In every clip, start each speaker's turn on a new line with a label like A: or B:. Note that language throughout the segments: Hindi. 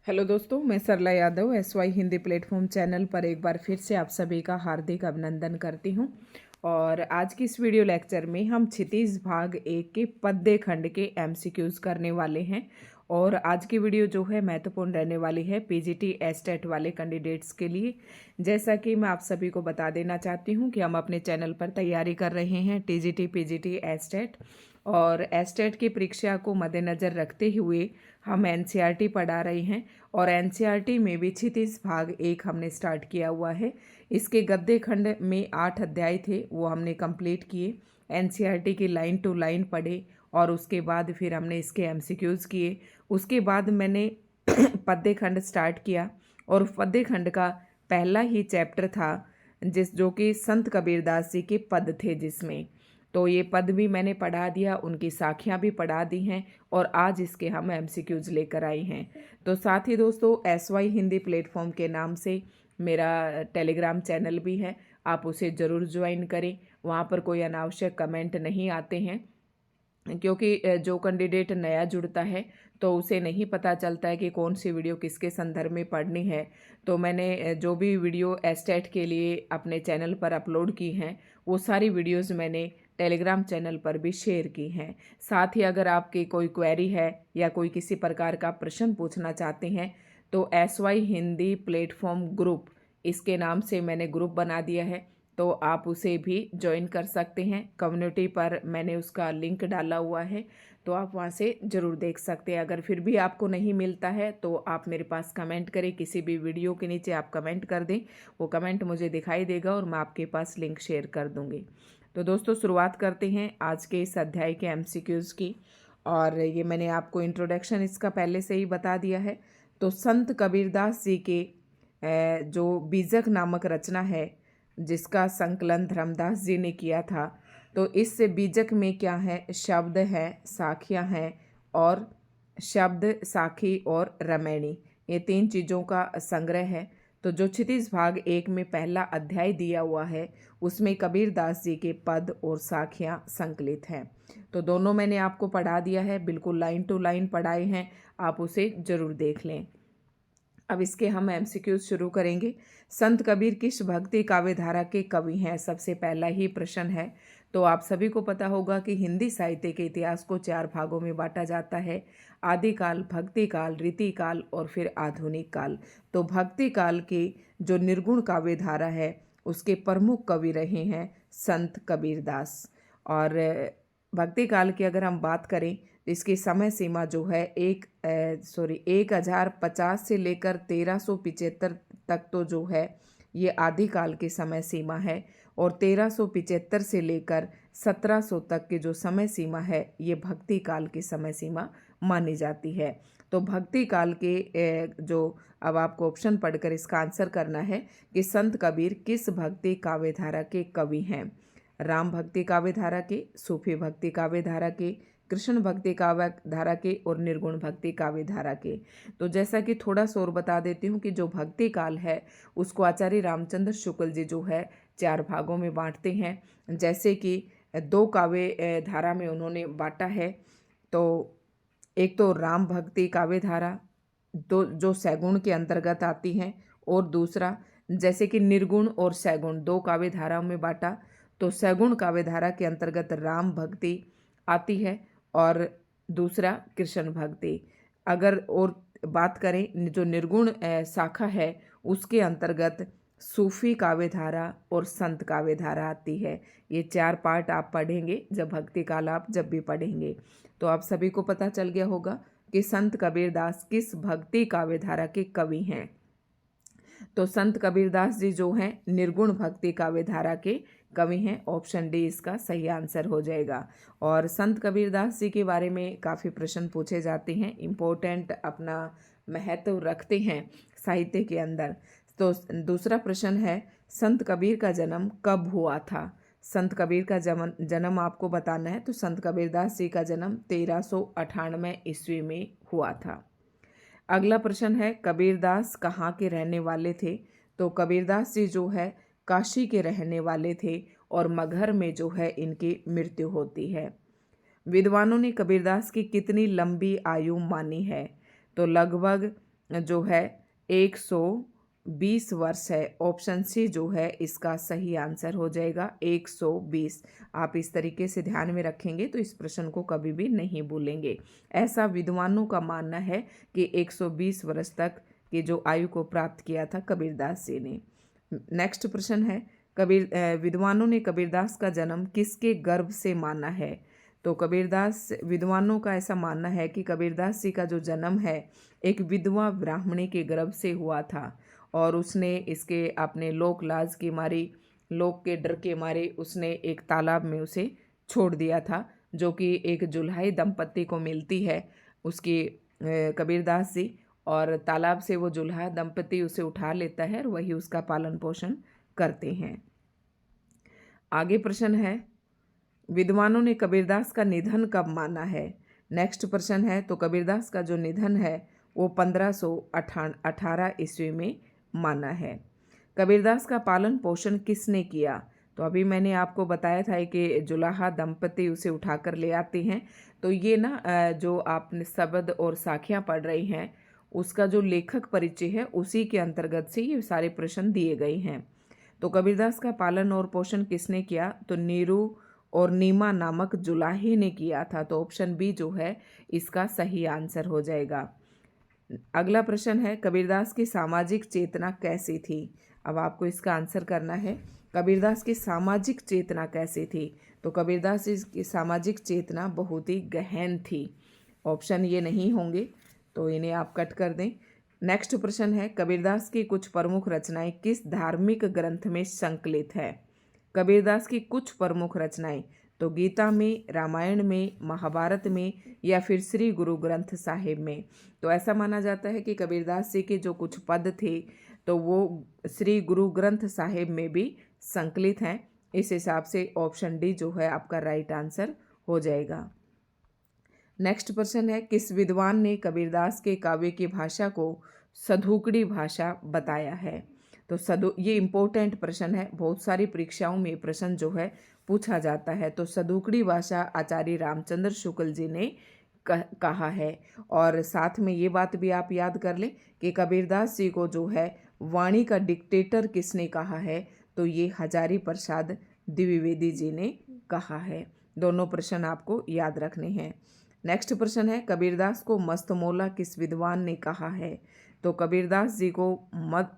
A: हेलो दोस्तों, मैं Sarala Yadav SY Hindi platform channel पर एक बार फिर से आप सभी का हार्दिक अभिनंदन करती हूं। और आज की इस वीडियो लेक्चर में हम क्षितिज भाग 1 के पद्य खंड के MCQs करने वाले हैं। और आज की वीडियो जो है महत्वपूर्ण रहने वाली है PGT एस्टेट वाले कैंडिडेट्स के लिए। जैसा कि मैं आप सभी को बता देना चाहती हूं कि हम अपने चैनल पर तैयारी कर रहे हैं TGT PGT एस्टेट, और एस्टेट की परीक्षा को मद्देनज़र रखते हुए हम NCERT पढ़ा रहे हैं। और NCERT में भी क्षितिज भाग 1 हमने स्टार्ट किया हुआ है। इसके गद्य खंड में 8 अध्याय थे, वो हमने कंप्लीट किए। NCERT की लाइन टू लाइन पढ़े और उसके बाद फिर हमने इसके MCQs किए। उसके बाद मैंने पद्य खंड स्टार्ट किया और पद्य खंड का पहला ही चैप्टर था जो कि संत कबीरदास जी के पद थे, जिसमें तो ये पद भी मैंने पढ़ा दिया, उनकी साखियाँ भी पढ़ा दी हैं और आज इसके हम MCQs लेकर आए हैं। तो साथ ही दोस्तों, SY हिंदी प्लेटफॉर्म के नाम से मेरा टेलीग्राम चैनल भी है, आप उसे ज़रूर ज्वाइन करें। वहाँ पर कोई अनावश्यक कमेंट नहीं आते हैं, क्योंकि जो कैंडिडेट नया जुड़ता है तो उसे नहीं पता चलता है कि कौन सी वीडियो किसके संदर्भ में पढ़नी है। तो मैंने जो भी वीडियो एस्टेट के लिए अपने चैनल पर अपलोड की हैं, वो सारी वीडियोस मैंने टेलीग्राम चैनल पर भी शेयर की हैं। साथ ही अगर आपकी कोई क्वेरी है या कोई किसी प्रकार का प्रश्न पूछना चाहते हैं तो SY हिंदी प्लेटफॉर्म ग्रुप, इसके नाम से मैंने ग्रुप बना दिया है, तो आप उसे भी ज्वाइन कर सकते हैं। कम्युनिटी पर मैंने उसका लिंक डाला हुआ है, तो आप वहाँ से ज़रूर देख सकते हैं। अगर फिर भी आपको नहीं मिलता है तो आप मेरे पास कमेंट करें, किसी भी वीडियो के नीचे आप कमेंट कर दें, वो कमेंट मुझे दिखाई देगा और मैं आपके पास लिंक शेयर कर दूँगी। तो दोस्तों, शुरुआत करते हैं आज के इस अध्याय के MCQs की। और ये मैंने आपको इंट्रोडक्शन इसका पहले से ही बता दिया है। तो संत कबीरदास जी के जो बीजक नामक रचना है, जिसका संकलन धर्मदास जी ने किया था, तो इस बीजक में क्या है, शब्द है, साखियाँ हैं, और शब्द, साखी और रमैनी, ये 3 चीज़ों का संग्रह है। तो जो क्षितिज भाग 1 में पहला अध्याय दिया हुआ है, उसमें कबीरदास जी के पद और साखियाँ संकलित हैं। तो दोनों मैंने आपको पढ़ा दिया है, बिल्कुल लाइन टू लाइन पढ़ाए हैं, आप उसे ज़रूर देख लें। अब इसके हम MCQs शुरू करेंगे। संत कबीर किस भक्ति काव्य धारा के कवि हैं, सबसे पहला ही प्रश्न है। तो आप सभी को पता होगा कि हिंदी साहित्य के इतिहास को 4 भागों में बांटा जाता है: आदिकाल, भक्ति काल, रीति काल और फिर आधुनिक काल। तो भक्ति काल की जो निर्गुण काव्य धारा है, उसके प्रमुख कवि रहे हैं संत कबीरदास। और भक्ति काल की अगर हम बात करें, इसकी समय सीमा जो है 1050 से लेकर 1375 तक तो जो है ये आदिकाल की समय सीमा है, और 1375 से लेकर 1700 तक की जो समय सीमा है, ये भक्ति काल की समय सीमा मानी जाती है। तो भक्ति काल के जो अब आपको ऑप्शन पढ़कर इसका आंसर करना है कि संत कबीर किस भक्ति काव्य धारा के कवि हैं। राम भक्ति काव्य धारा के, सूफी भक्ति काव्य धारा के, कृष्ण भक्ति काव्य धारा के और निर्गुण भक्ति काव्य धारा के। तो जैसा कि थोड़ा सा और बता देती हूँ कि जो भक्ति काल है, उसको आचार्य रामचंद्र शुक्ल जी जो है 4 भागों में बांटते हैं। जैसे कि 2 काव्य धारा में उन्होंने बांटा है। तो एक तो राम भक्ति काव्य धारा, जो सैगुण के अंतर्गत आती हैं, और दूसरा जैसे कि निर्गुण और सैगुण 2 काव्य धाराओं में बांटा। तो सैगुण काव्य धारा के अंतर्गत राम भक्ति आती है और दूसरा कृष्ण भक्ति। अगर और बात करें जो निर्गुण शाखा है, उसके अंतर्गत सूफी काव्य धारा और संत काव्य धारा आती है। ये 4 पार्ट आप पढ़ेंगे जब भक्ति काल आप जब भी पढ़ेंगे। तो आप सभी को पता चल गया होगा कि संत कबीरदास किस भक्ति काव्य धारा के कवि हैं। तो संत कबीरदास जी जो हैं निर्गुण भक्ति काव्य धारा के कवि हैं। ऑप्शन डी इसका सही आंसर हो जाएगा। और संत कबीरदास जी के बारे में काफ़ी प्रश्न पूछे जाते हैं, इम्पोर्टेंट अपना महत्व रखते हैं साहित्य के अंदर। तो दूसरा प्रश्न है, संत कबीर का जन्म कब हुआ था। संत कबीर का जन्म आपको बताना है। तो संत कबीरदास जी का जन्म 1398 ईस्वी में हुआ था। अगला प्रश्न है, कबीरदास कहाँ के रहने वाले थे। तो कबीरदास जी जो है काशी के रहने वाले थे और मगहर में जो है इनकी मृत्यु होती है। विद्वानों ने कबीरदास की कितनी लंबी आयु मानी है। तो लगभग जो है 120 वर्ष है। ऑप्शन सी जो है इसका सही आंसर हो जाएगा 120। आप इस तरीके से ध्यान में रखेंगे तो इस प्रश्न को कभी भी नहीं भूलेंगे। ऐसा विद्वानों का मानना है कि 120 वर्ष तक की जो आयु को प्राप्त किया था कबीरदास जी ने। नेक्स्ट प्रश्न है, विद्वानों ने कबीरदास का जन्म किसके गर्भ से माना है? तो विद्वानों का ऐसा मानना है कि कबीरदास जी का जो जन्म है एक विधवा ब्राह्मणी के गर्भ से हुआ था और उसने इसके अपने लोक लाज की मारी, लोक के डर के मारे उसने एक तालाब में उसे छोड़ दिया था, जो कि एक जुल्हाई दंपत्ति को मिलती है उसकी कबीरदास जी, और तालाब से वो जुल्हा दंपति उसे उठा लेता है और वही उसका पालन पोषण करते हैं। आगे प्रश्न है, विद्वानों ने कबीरदास का निधन कब माना है? नेक्स्ट प्रश्न है, तो कबीरदास का जो निधन है वो 1518 ईस्वी में माना है। कबीरदास का पालन पोषण किसने किया? तो अभी मैंने आपको बताया था कि जुलाहा दंपति उसे उठाकर ले आते हैं। तो ये ना जो आपने शब्द और साखियाँ पढ़ रही हैं उसका जो लेखक परिचय है उसी के अंतर्गत से ये सारे प्रश्न दिए गए हैं। तो कबीरदास का पालन और पोषण किसने किया? तो नीरू और नीमा नामक जुलाहे ने किया था। तो ऑप्शन बी जो है इसका सही आंसर हो जाएगा। अगला प्रश्न है, कबीरदास की सामाजिक चेतना कैसी थी? अब आपको इसका आंसर करना है, कबीरदास की सामाजिक चेतना कैसी थी? तो कबीरदास की सामाजिक चेतना बहुत ही गहन थी। ऑप्शन ये नहीं होंगे तो इन्हें आप कट कर दें। नेक्स्ट प्रश्न है, कबीरदास की कुछ प्रमुख रचनाएं किस धार्मिक ग्रंथ में संकलित है? कबीरदास की कुछ प्रमुख रचनाएं, तो गीता में, रामायण में, महाभारत में या फिर श्री गुरु ग्रंथ साहिब में। तो ऐसा माना जाता है कि कबीरदास जी के जो कुछ पद थे तो वो श्री गुरु ग्रंथ साहिब में भी संकलित हैं। इस हिसाब से ऑप्शन डी जो है आपका राइट आंसर हो जाएगा। नेक्स्ट प्रश्न है, किस विद्वान ने कबीरदास के काव्य की भाषा को सधुकड़ी भाषा बताया है? तो ये इम्पोर्टेंट प्रश्न है, बहुत सारी परीक्षाओं में प्रश्न जो है पूछा जाता है। तो सधुकड़ी भाषा आचार्य रामचंद्र शुक्ल जी ने कहा है। और साथ में ये बात भी आप याद कर लें कि कबीरदास जी को जो है वाणी का डिक्टेटर किसने कहा है? तो ये हजारी प्रसाद द्विवेदी जी ने कहा है। दोनों प्रश्न आपको याद रखने हैं। नेक्स्ट प्रश्न है, कबीरदास को मस्तमौला किस विद्वान ने कहा है? तो कबीरदास जी को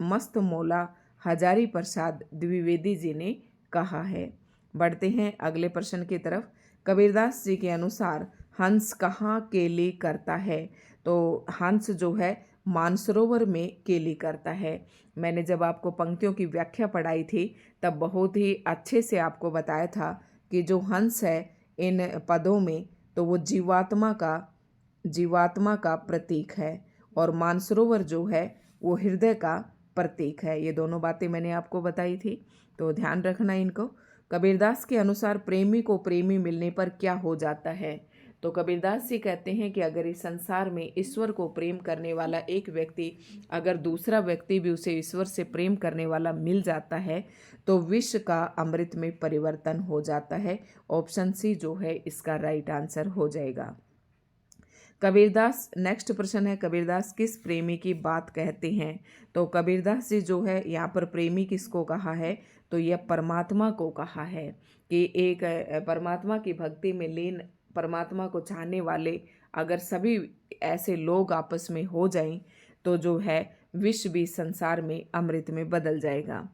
A: मस्तमौला हजारी प्रसाद द्विवेदी जी ने कहा है। बढ़ते हैं अगले प्रश्न की तरफ। कबीरदास जी के अनुसार हंस कहाँ केली करता है? तो हंस जो है मानसरोवर में केली करता है। मैंने जब आपको पंक्तियों की व्याख्या पढ़ाई थी तब बहुत ही अच्छे से आपको बताया था कि जो हंस है इन पदों में तो वो जीवात्मा का प्रतीक है और मानसरोवर जो है वो हृदय का प्रतीक है। ये दोनों बातें मैंने आपको बताई थी, तो ध्यान रखना इनको। कबीरदास के अनुसार प्रेमी को प्रेमी मिलने पर क्या हो जाता है? तो कबीरदास जी कहते हैं कि अगर इस संसार में ईश्वर को प्रेम करने वाला एक व्यक्ति, अगर दूसरा व्यक्ति भी उसे ईश्वर से प्रेम करने वाला मिल जाता है तो विश्व का अमृत में परिवर्तन हो जाता है। ऑप्शन सी जो है इसका राइट आंसर हो जाएगा। कबीरदास, नेक्स्ट प्रश्न है, कबीरदास किस प्रेमी की बात कहते हैं? तो कबीरदास जी जो है यहाँ पर प्रेमी किसको कहा है? तो यह परमात्मा को कहा है कि एक परमात्मा की भक्ति में लीन, परमात्मा को चाहने वाले अगर सभी ऐसे लोग आपस में हो जाएं तो जो है विश्व भी संसार में अमृत में बदल जाएगा।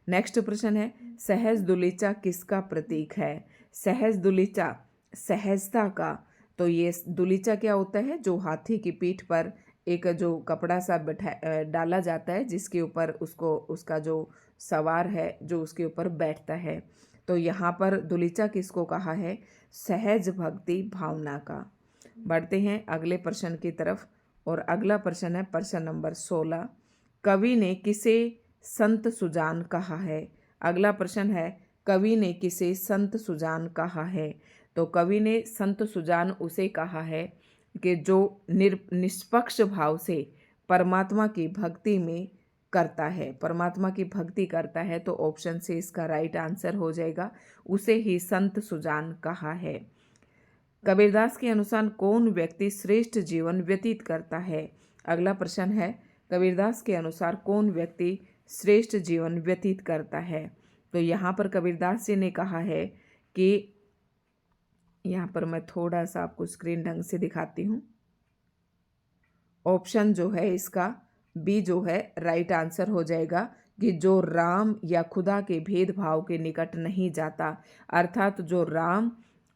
A: नेक्स्ट प्रश्न है, सहज दुलीचा किसका प्रतीक है? सहज दुलीचा सहजता का। तो ये दुलीचा क्या होता है? जो हाथी की पीठ पर एक जो कपड़ा सा डाला जाता है जिसके ऊपर उसका जो सवार है जो उसके ऊपर बैठता है। तो यहाँ पर दुलीचा किसको कहा है? सहज भक्ति भावना का। बढ़ते हैं अगले प्रश्न की तरफ और अगला प्रश्न है प्रश्न नंबर 16। कवि ने किसे संत सुजान कहा है? अगला प्रश्न है, कवि ने किसे संत सुजान कहा है? तो कवि ने संत सुजान उसे कहा है कि जो निष्पक्ष भाव से परमात्मा की भक्ति में करता है, परमात्मा की भक्ति करता है। तो ऑप्शन से इसका राइट आंसर हो जाएगा, उसे ही संत सुजान कहा है। कबीरदास के अनुसार कौन व्यक्ति श्रेष्ठ जीवन व्यतीत करता है? अगला प्रश्न है, कबीरदास के अनुसार कौन व्यक्ति श्रेष्ठ जीवन व्यतीत करता है? तो यहाँ पर कबीरदास जी ने कहा है कि, यहाँ पर मैं थोड़ा सा आपको स्क्रीन ढंग से दिखाती हूँ। ऑप्शन जो है इसका बी जो है राइट आंसर हो जाएगा कि जो राम या खुदा के भेदभाव के निकट नहीं जाता, अर्थात जो राम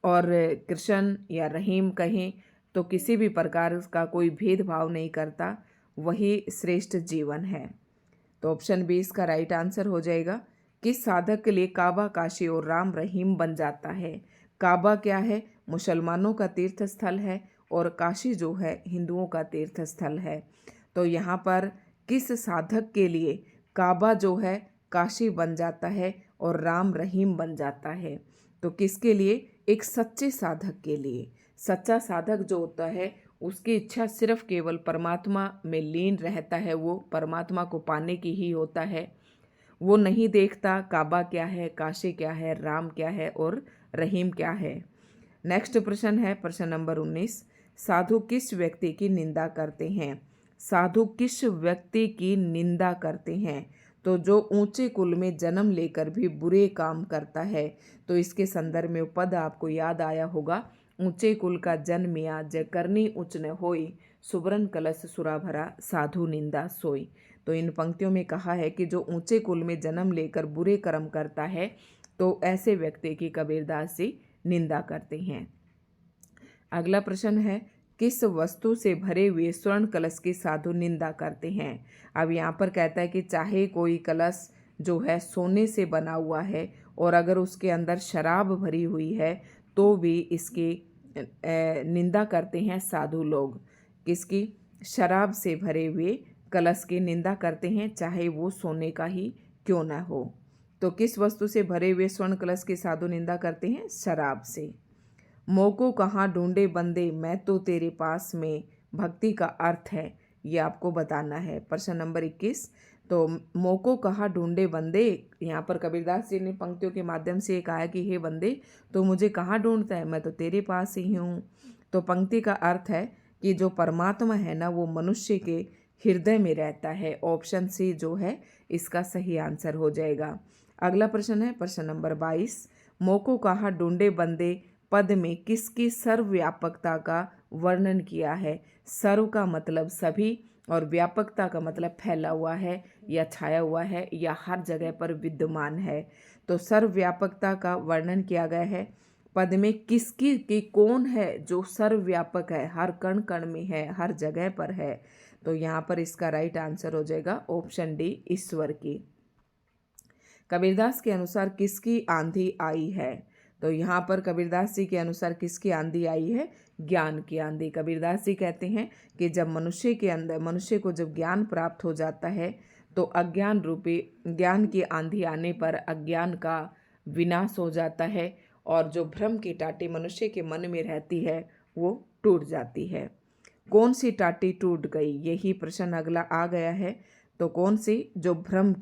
A: और कृष्ण या रहीम कहें तो किसी भी प्रकार का कोई भेदभाव नहीं करता, वही श्रेष्ठ जीवन है। तो ऑप्शन बी इसका राइट आंसर हो जाएगा। किस साधक के लिए काबा काशी और राम रहीम बन जाता है? काबा क्या है? मुसलमानों का तीर्थ स्थल है और काशी जो है हिंदुओं का तीर्थ स्थल है। तो यहाँ पर किस साधक के लिए काबा जो है काशी बन जाता है और राम रहीम बन जाता है? तो किसके लिए? एक सच्चे साधक के लिए। सच्चा साधक जो होता है उसकी इच्छा सिर्फ केवल परमात्मा में लीन रहता है, वो परमात्मा को पाने की ही होता है। वो नहीं देखता काबा क्या है, काशी क्या है, राम क्या है और रहीम क्या है। नेक्स्ट प्रश्न है प्रश्न नंबर 19। साधु किस व्यक्ति की निंदा करते हैं? साधु किस व्यक्ति की निंदा करते हैं? तो जो ऊंचे कुल में जन्म लेकर भी बुरे काम करता है। तो इसके संदर्भ में पद आपको याद आया होगा, ऊंचे कुल का जन्मिया जय करनी उच्च न होई, सुबरन कलश सुरा भरा साधु निंदा सोई। तो इन पंक्तियों में कहा है कि जो ऊंचे कुल में जन्म लेकर बुरे कर्म करता है तो ऐसे व्यक्ति की कबीरदास जी निंदा करते हैं। अगला प्रश्न है, किस वस्तु से भरे हुए स्वर्ण कलश की साधु निंदा करते हैं? अब यहाँ पर कहता है कि चाहे कोई कलश जो है सोने से बना हुआ है और अगर उसके अंदर शराब भरी हुई है तो भी इसकी निंदा करते हैं साधु लोग। किसकी? शराब से भरे हुए कलश की निंदा करते हैं, चाहे वो सोने का ही क्यों ना हो। तो किस वस्तु से भरे हुए स्वर्ण कलश की साधु निंदा करते हैं? शराब से। मोह को कहाँ ढूंढे बंदे, मैं तो तेरे पास में भक्ति का अर्थ है, ये आपको बताना है। प्रश्न नंबर 21। तो मोह को कहाँ ढूंढे बंदे, यहाँ पर कबीरदास जी ने पंक्तियों के माध्यम से कहा है कि हे बंदे तो मुझे कहाँ ढूंढता है, मैं तो तेरे पास ही हूँ। तो पंक्ति का अर्थ है कि जो परमात्मा है ना वो मनुष्य के हृदय में रहता है। ऑप्शन सी जो है इसका सही आंसर हो जाएगा। अगला प्रश्न है प्रश्न नंबर 22। मोह को कहाँ ढूंढे बंदे पद में किसकी सर्वव्यापकता का वर्णन किया है? सर्व का मतलब सभी और व्यापकता का मतलब फैला हुआ है या छाया हुआ है या हर जगह पर विद्यमान है। तो सर्वव्यापकता का वर्णन किया गया है। पद में किसकी की कौन है जो सर्वव्यापक है, हर कण कण में है, हर जगह पर है? तो यहाँ पर इसका राइट आंसर हो जाएगा ऑप्शन डी, ईश्वर की। कबीरदास के अनुसार किसकी आंधी आई है? तो यहाँ पर कबीरदास जी के अनुसार किसकी आंधी आई है? ज्ञान की आंधी। कबीरदास जी कहते हैं कि जब मनुष्य को जब ज्ञान प्राप्त हो जाता है तो अज्ञान रूपी ज्ञान की आंधी आने पर अज्ञान का विनाश हो जाता है और जो भ्रम की टाटी मनुष्य के मन में रहती है वो टूट जाती है। कौन सी टाटी टूट गई, यही प्रश्न अगला आ गया है। तो कौन सी? जो भ्रम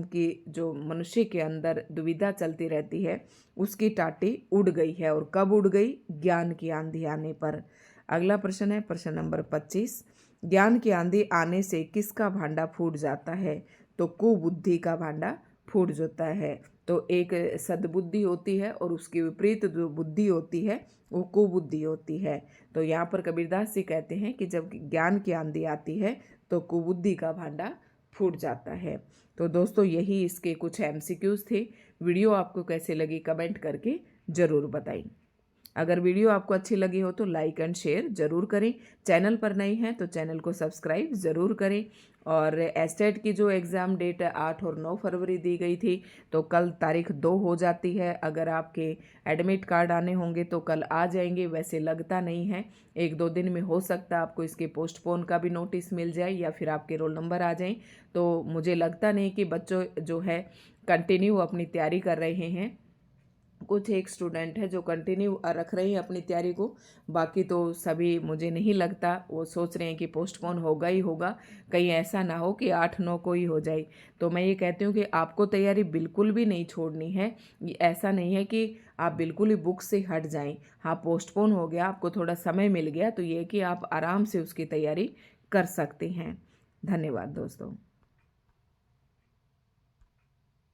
A: की जो मनुष्य के अंदर दुविधा चलती रहती है उसकी टाटी उड़ गई है। और कब उड़ गई? ज्ञान की आंधी आने पर। अगला प्रश्न है प्रश्न नंबर 25। ज्ञान की आंधी आने से किसका भांडा फूट जाता है? तो कुबुद्धि का भांडा फूट जाता है। तो एक सद्बुद्धि होती है और उसके विपरीत जो बुद्धि होती है वो कुबुद्धि होती है। तो यहाँ पर कबीरदास जी कहते हैं कि जब ज्ञान की आंधी आती है तो कुबुद्धि का भांडा फूट जाता है। तो दोस्तों यही इसके कुछ एमसीक्यूज थे। वीडियो आपको कैसे लगी कमेंट करके ज़रूर बताएं। अगर वीडियो आपको अच्छी लगी हो तो लाइक एंड शेयर ज़रूर करें। चैनल पर नए हैं तो चैनल को सब्सक्राइब ज़रूर करें। और एस्टेट की जो एग्ज़ाम डेट 8 और 9 फरवरी दी गई थी तो कल तारीख 2 हो जाती है। अगर आपके एडमिट कार्ड आने होंगे तो कल आ जाएंगे, वैसे लगता नहीं है, 1-2 दिन में हो सकता है आपको इसके पोस्टपोन का भी नोटिस मिल जाए या फिर आपके रोल नंबर आ जाए। तो मुझे लगता नहीं कि बच्चों जो है कंटिन्यू अपनी तैयारी कर रहे हैं। कुछ एक स्टूडेंट है जो कंटिन्यू रख रहे हैं अपनी तैयारी को, बाकी तो सभी मुझे नहीं लगता, वो सोच रहे हैं कि पोस्टपोन होगा ही होगा, कहीं ऐसा ना हो कि 8-9 को ही हो जाए। तो मैं ये कहती हूँ कि आपको तैयारी बिल्कुल भी नहीं छोड़नी है। ऐसा नहीं है कि आप बिल्कुल ही बुक से हट जाएं। हाँ, पोस्टपोन हो गया, आपको थोड़ा समय मिल गया तो ये कि आप आराम से उसकी तैयारी कर सकते हैं। धन्यवाद दोस्तों।